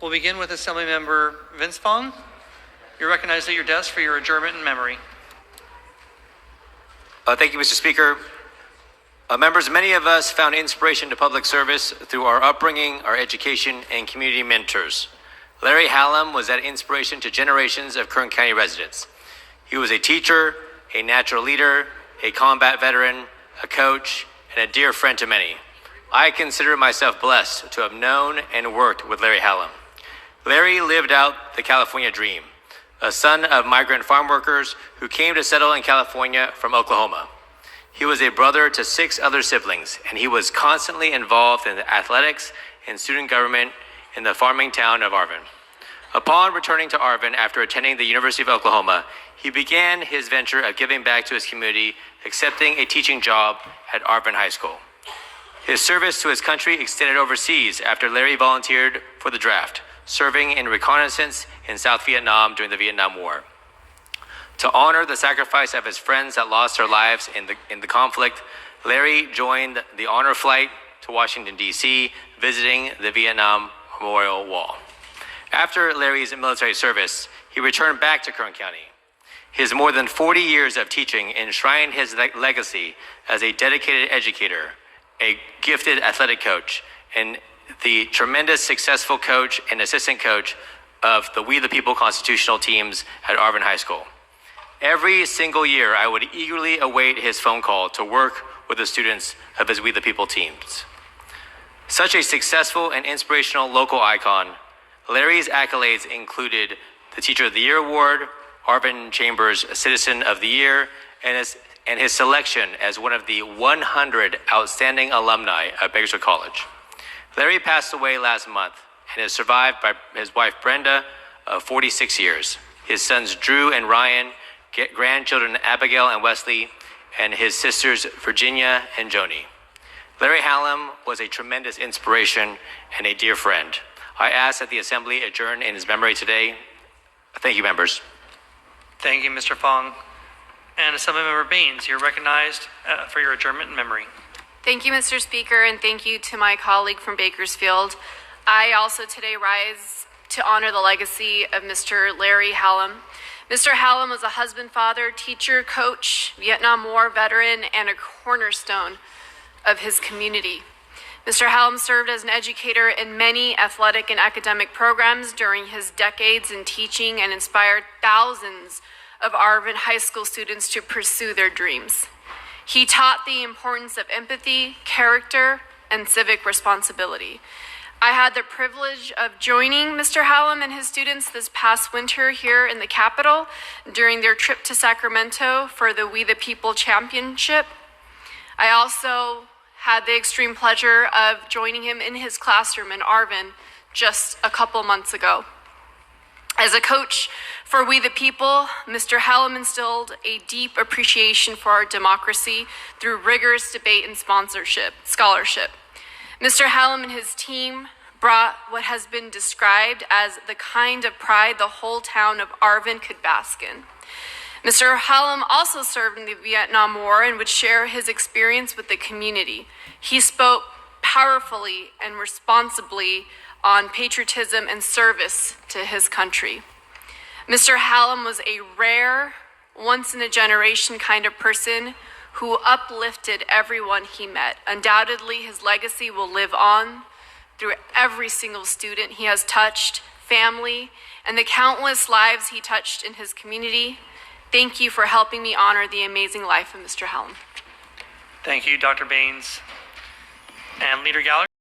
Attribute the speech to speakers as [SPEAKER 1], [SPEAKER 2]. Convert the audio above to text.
[SPEAKER 1] We'll begin with Assembly Member Vince Fong. You're recognized at your desk for your adjournment in memory.
[SPEAKER 2] Thank you, Mr. Speaker. Members, many of us found inspiration to public service through our upbringing, our education, and community mentors. Larry Hallum was that inspiration to generations of Kern County residents. He was a teacher, a natural leader, a combat veteran, a coach, and a dear friend to many. I consider myself blessed to have known and worked with Larry Hallum. Larry lived out the California dream, a son of migrant farm workers who came to settle in California from Oklahoma. He was a brother to 6 other siblings, and he was constantly involved in athletics and student government in the farming town of Arvin. Upon returning to Arvin after attending the University of Oklahoma, he began his venture of giving back to his community, accepting a teaching job at Arvin High School. His service to his country extended overseas after Larry volunteered for the draft, serving in reconnaissance in South Vietnam during the Vietnam War. To honor the sacrifice of his friends that lost their lives in the conflict, Larry joined the honor flight to Washington, D.C., visiting the Vietnam Memorial Wall. After Larry's military service, he returned back to Kern County. His more than 40 years of teaching enshrined his legacy as a dedicated educator, a gifted athletic coach, and the tremendous successful coach and assistant coach of the We the People constitutional teams at Arvin High School. Every single year, I would eagerly await his phone call to work with the students of his We the People teams. Such a successful and inspirational local icon, Larry's accolades included the Teacher of the Year Award, Arvin Chambers Citizen of the Year, and his selection as one of the 100 outstanding alumni of Bakersfield College. Larry passed away last month and is survived by his wife Brenda of 46 years, his sons Drew and Ryan, grandchildren Abigail and Wesley, and his sisters Virginia and Joni. Larry Hallum was a tremendous inspiration and a dear friend. I ask that the Assembly adjourn in his memory today. Thank you, members.
[SPEAKER 1] Thank you, Mr. Fong. And Assemblymember Baines, you're recognized for your adjournment in memory.
[SPEAKER 3] Thank you, Mr. Speaker, and thank you to my colleague from Bakersfield. I also today rise to honor the legacy of Mr. Larry Hallum. Mr. Hallum was a husband, father, teacher, coach, Vietnam War veteran, and a cornerstone of his community. Mr. Hallum served as an educator in many athletic and academic programs during his decades in teaching and inspired thousands of Arvin High School students to pursue their dreams. He taught the importance of empathy, character, and civic responsibility. I had the privilege of joining Mr. Hallum and his students this past winter here in the Capitol during their trip to Sacramento for the We the People Championship. I also had the extreme pleasure of joining him in his classroom in Arvin just a couple months ago. As a coach for We the People, Mr. Hallum instilled a deep appreciation for our democracy through rigorous debate and scholarship. Mr. Hallum and his team brought what has been described as the kind of pride the whole town of Arvin could bask in. Mr. Hallum also served in the Vietnam War and would share his experience with the community. He spoke powerfully and responsibly on patriotism and service to his country. Mr. Hallum was a rare, once-in-a-generation kind of person who uplifted everyone he met. Undoubtedly, his legacy will live on through every single student he has touched, family, and the countless lives he touched in his community. Thank you for helping me honor the amazing life of Mr. Hallum.
[SPEAKER 1] Thank you, Dr. Baines. And Leader Gallagher.